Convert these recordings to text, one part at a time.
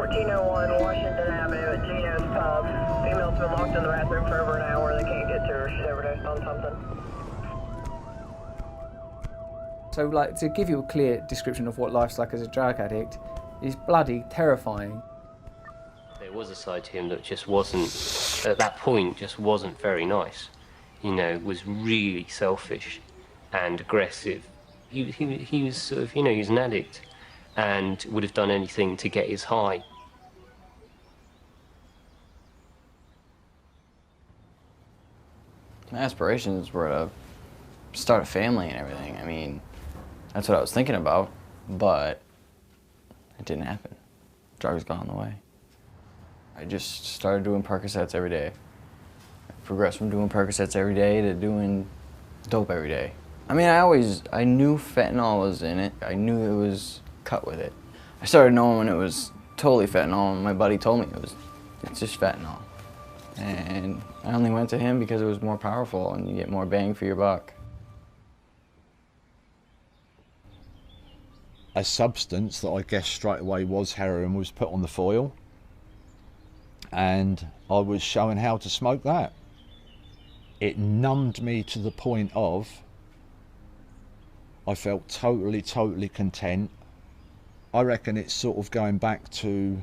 1401 Washington Avenue at Gino's Pub. Female's been locked in the bathroom for over an hour. They can't get to her. She's overdosed on something. So, like, to give you a clear description of what life's like as a drug addict is bloody terrifying. There was a side to him that just wasn't, at that point, just wasn't very nice. You know, was really selfish and aggressive. He was sort of, you know, he was an addict and would have done anything to get his high. My aspirations were to start a family and everything. I mean, that's what I was thinking about, but it didn't happen. Drugs got in the way. I just started doing Percocets every day. I progressed from doing Percocets every day to doing dope every day. I mean, I knew fentanyl was in it. I knew it was cut with it. I started knowing when it was totally fentanyl, and my buddy told me it's just fentanyl. And I only went to him because it was more powerful and you get more bang for your buck. A substance that I guess straight away was heroin was put on the foil, and I was shown how to smoke that. It numbed me to the point of I felt totally content. I reckon it's sort of going back to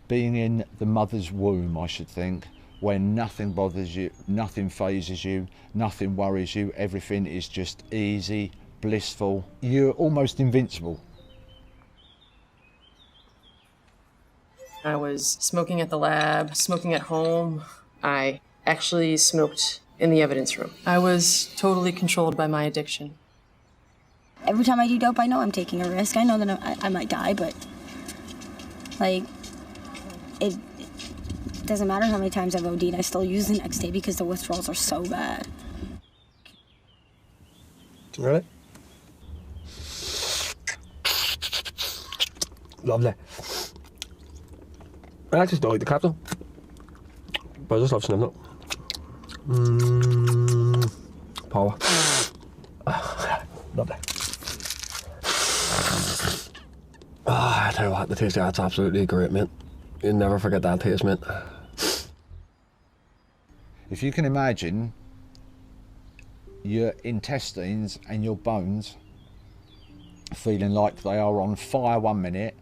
being in the mother's womb, I should think, when nothing bothers you, nothing phases you, nothing worries you, everything is just easy, blissful. You're almost invincible. I was smoking at the lab, smoking at home. I actually smoked in the evidence room. I was totally controlled by my addiction. Every time I do dope, I know I'm taking a risk. I know that I might die, but like, it doesn't matter how many times I've OD'd, I still use the next day because the withdrawals are so bad. Really? Lovely. I actually don't like the capsule, but I just love sniffing it. Power. Lovely. I tell you what, the taste of that's absolutely great, mate. You'll never forget that taste, mate. If you can imagine your intestines and your bones feeling like they are on fire 1 minute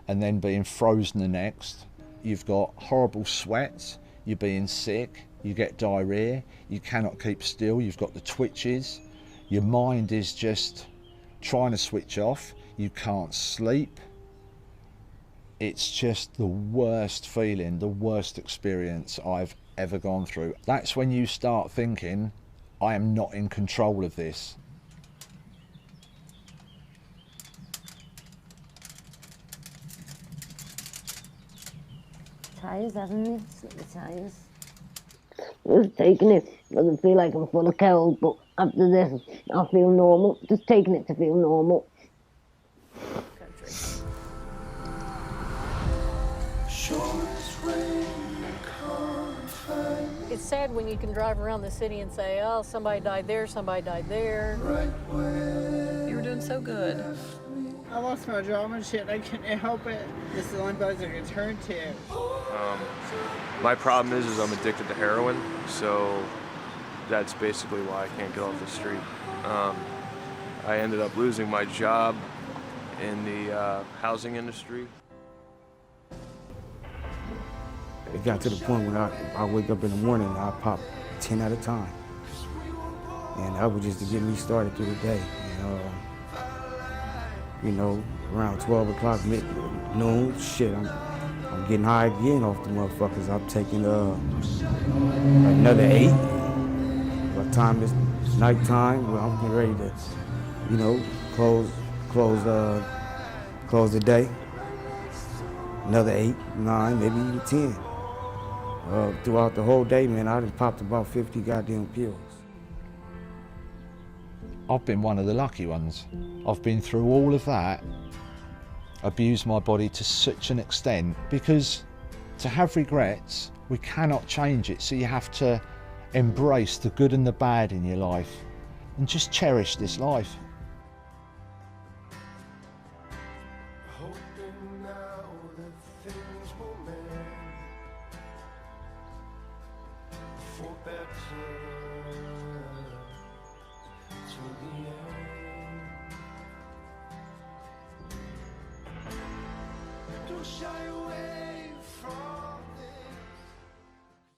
and then being frozen the next, you've got horrible sweats, you're being sick, you get diarrhea, you cannot keep still, you've got the twitches, your mind is just trying to switch off, you can't sleep. It's just the worst feeling, the worst experience I've ever gone through. That's when you start thinking, I am not in control of this. Tires, haven't it? Slip the tires. Just taking it. Doesn't feel like I'm full of cold, but after this, I feel normal. Just taking it to feel normal. It's sad when you can drive around the city and say, oh, somebody died there, somebody died there. You were doing so good. I lost my job and shit. I couldn't help it. This is the only place I could turn to. My problem is I'm addicted to heroin, so that's basically why I can't get off the street. I ended up losing my job in the housing industry. It got to the point where I wake up in the morning and I pop 10 at a time. And that was just to get me started through the day. You know, around 12 o'clock, noon, shit, I'm getting high again off the motherfuckers. I'm taking another 8. By the time it's nighttime, well, I'm getting ready to, you know, close the day. Another 8, 9, maybe even 10. Throughout the whole day, man, I just popped about 50 goddamn pills. I've been one of the lucky ones. I've been through all of that, abused my body to such an extent, because to have regrets, we cannot change it, so you have to embrace the good and the bad in your life and just cherish this life. moment for better to the end. Don't shy away.